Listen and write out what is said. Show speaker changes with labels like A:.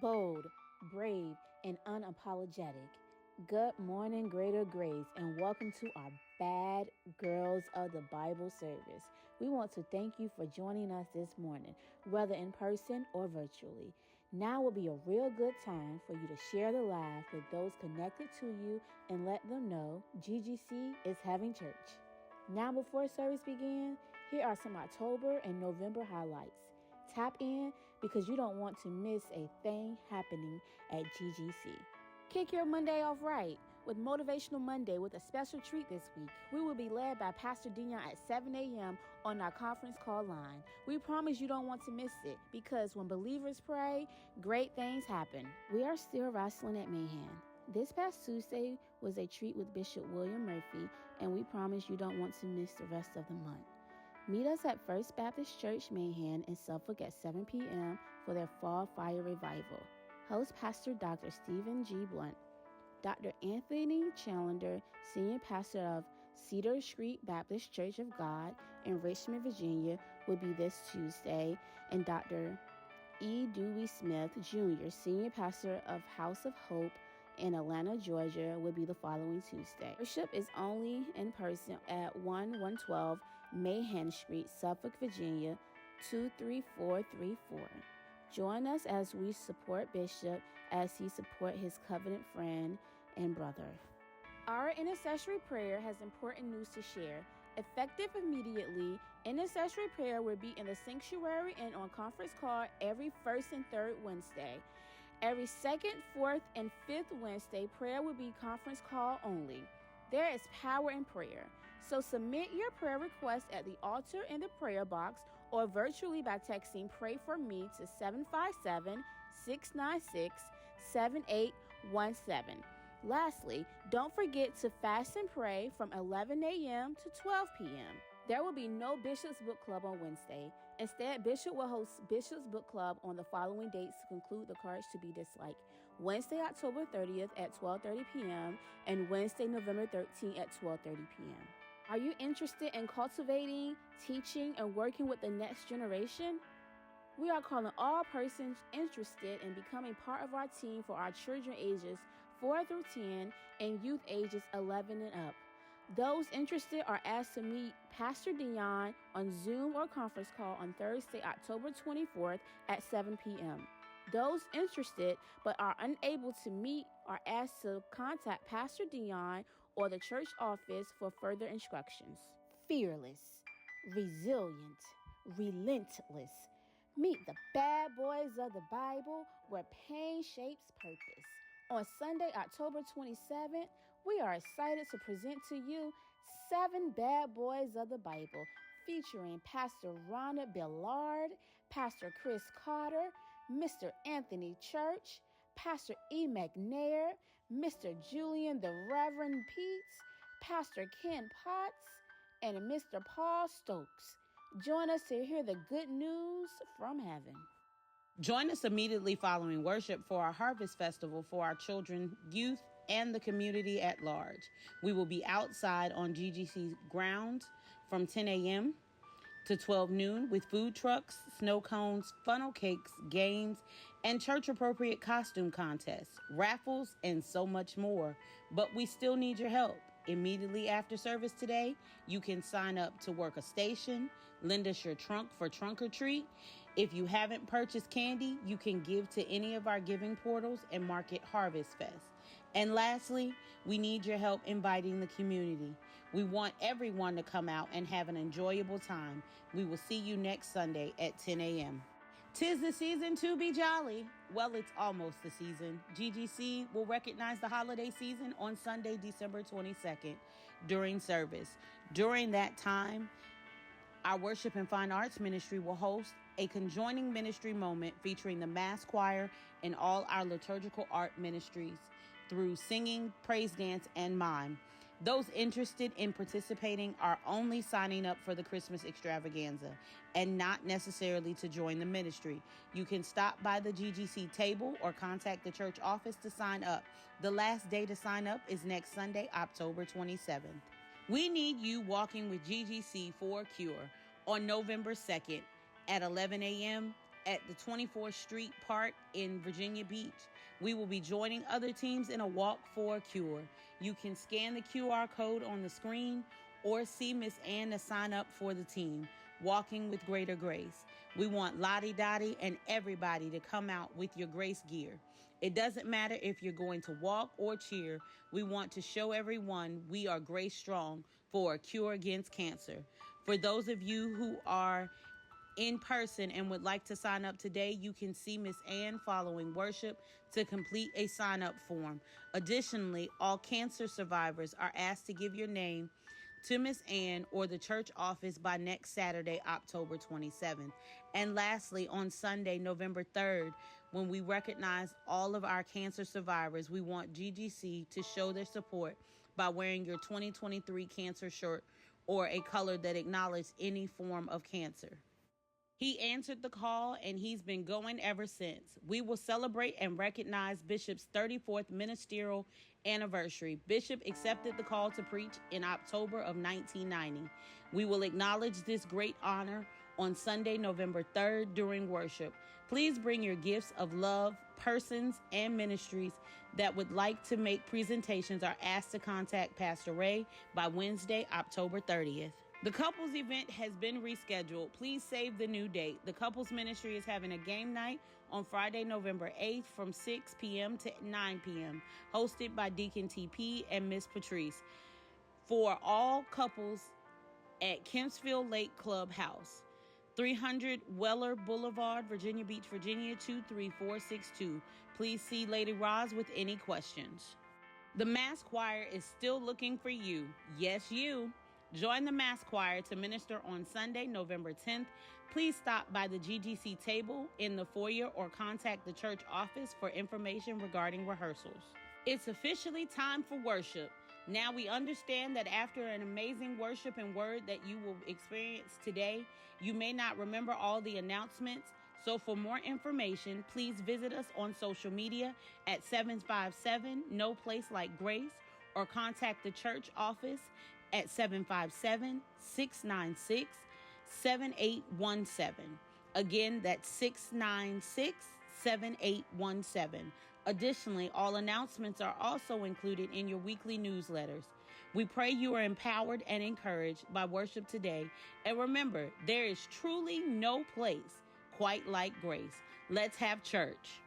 A: bold, brave, and unapologetic. Good morning, Greater Grace, and welcome to our Bad Girls of the Bible service. We want to thank you for joining us this morning, whether in person or virtually. Now will be a real good time for you to share the live with those connected to you and let them know GGC is having church. Now, before service begins, here are some October and November highlights. Tap in because you don't want to miss a thing happening at GGC. Kick your Monday off right with Motivational Monday with a special treat this week. We will be led by Pastor Dion at 7 a.m. on our conference call line. We promise you don't want to miss it because when believers pray, great things happen. We are still wrestling at Mayhem. This past Tuesday was a treat with Bishop William Murphy, and we promise you don't want to miss the rest of the month. Meet us at First Baptist Church Mayhem in Suffolk at 7 p.m. for their Fall Fire Revival. Host Pastor Dr. Stephen G. Blunt. Dr. Anthony Challenger, Senior Pastor of Cedar Street Baptist Church of God in Richmond, Virginia, will be this Tuesday, and Dr. E. Dewey Smith, Jr., Senior Pastor of House of Hope in Atlanta, Georgia, will be the following Tuesday. Worship is only in person at 1112 Mayhem Street, Suffolk, Virginia, 23434. Join us as we support Bishop as he supports his covenant friend and brother. Our intercessory prayer has important news to share. Effective immediately, intercessory prayer will be in the sanctuary and on conference call every first and third Wednesday. Every second, fourth, and fifth Wednesday, prayer will be conference call only. There is power in prayer. So submit your prayer request at the altar in the prayer box or virtually by texting Pray For Me to 757-696-7817. Lastly, don't forget to fast and pray from 11 a.m. to 12 p.m. There will be no Bishop's Book Club on Wednesday. Instead, Bishop will host Bishop's Book Club on the following dates to conclude The Courage to Be Disliked. Wednesday, October 30th at 12:30 p.m. and Wednesday, November 13th at 12:30 p.m. Are you interested in cultivating, teaching, and working with the next generation? We are calling all persons interested in becoming part of our team for our children ages 4 through 10 and youth ages 11 and up. Those interested are asked to meet Pastor Dion on Zoom or conference call on Thursday, October 24th at 7 p.m. Those interested but are unable to meet are asked to contact Pastor Dion or the church office for further instructions. Fearless, resilient, relentless. Meet the bad boys of the Bible where pain shapes purpose. On Sunday, October 27th, we are excited to present to you 7 Bad Boys of the Bible, featuring Pastor Rhonda Billard, Pastor Chris Carter, Mr. Anthony Church, Pastor E. McNair, Mr. Julian the Reverend Peets, Pastor Ken Potts, and Mr. Paul Stokes. Join us to hear the good news from heaven.
B: Join us immediately following worship for our Harvest Festival for our children, youth, and the community at large. We will be outside on GGC's grounds from 10 a.m. to 12 noon with food trucks, snow cones, funnel cakes, games, and church-appropriate costume contests, raffles, and so much more. But we still need your help. Immediately after service today, you can sign up to work a station, lend us your trunk for trunk or treat. If you haven't purchased candy, you can give to any of our giving portals and mark it Harvest Fest. And lastly, we need your help inviting the community. We want everyone to come out and have an enjoyable time. We will see you next Sunday at 10 a.m. 'Tis the season to be jolly. Well, it's almost the season. GGC will recognize the holiday season on Sunday, December 22nd during service. During that time, our Worship and Fine Arts Ministry will host a conjoining ministry moment featuring the Mass Choir and all our liturgical art ministries through singing, praise dance, and mime. Those interested in participating are only signing up for the Christmas extravaganza and not necessarily to join the ministry. You can stop by the GGC table or contact the church office to sign up. The last day to sign up is next Sunday, October 27th. We need you walking with GGC for a cure on November 2nd at 11 a.m. at the 24th Street Park in Virginia Beach. We will be joining other teams in a walk for a cure. You can scan the QR code on the screen or see Miss Ann to sign up for the team, Walking with Greater Grace. We want Lottie Dottie and everybody to come out with your grace gear. It doesn't matter if you're going to walk or cheer. We want to show everyone we are Grace Strong for a cure against cancer. For those of you who are in person and would like to sign up today, you can see Miss Ann following worship to complete a sign-up form. Additionally, all cancer survivors are asked to give your name to Miss Ann or the church office by next Saturday, October 27th. And lastly, on Sunday, November 3rd, when we recognize all of our cancer survivors, we want GGC to show their support by wearing your 2023 cancer shirt or a color that acknowledges any form of cancer. He answered the call, and he's been going ever since. We will celebrate and recognize Bishop's 34th ministerial anniversary. Bishop accepted the call to preach in October of 1990. We will acknowledge this great honor on Sunday, November 3rd during worship. Please bring your gifts of love. Persons and ministries that would like to make presentations are asked to contact Pastor Ray by Wednesday, October 30th. The couples event has been rescheduled. Please save the new date. The couples ministry is having a game night on Friday, November 8th from 6 p.m. to 9 p.m., hosted by Deacon TP and Miss Patrice, for all couples at Kempsville Lake Clubhouse, 300 Weller Boulevard, Virginia Beach, Virginia, 23462. Please see Lady Roz with any questions. The Mass Choir is still looking for you. Yes, you. Join the Mass Choir to minister on Sunday, November 10th. Please stop by the GGC table in the foyer or contact the church office for information regarding rehearsals. It's officially time for worship. Now we understand that after an amazing worship and word that you will experience today, you may not remember all the announcements. So for more information, please visit us on social media at 757 No Place Like Grace or contact the church office at 757-696-7817. Again, that's 696-7817. Additionally, all announcements are also included in your weekly newsletters. We pray you are empowered and encouraged by worship today. And remember, there is truly no place quite like grace. Let's have church.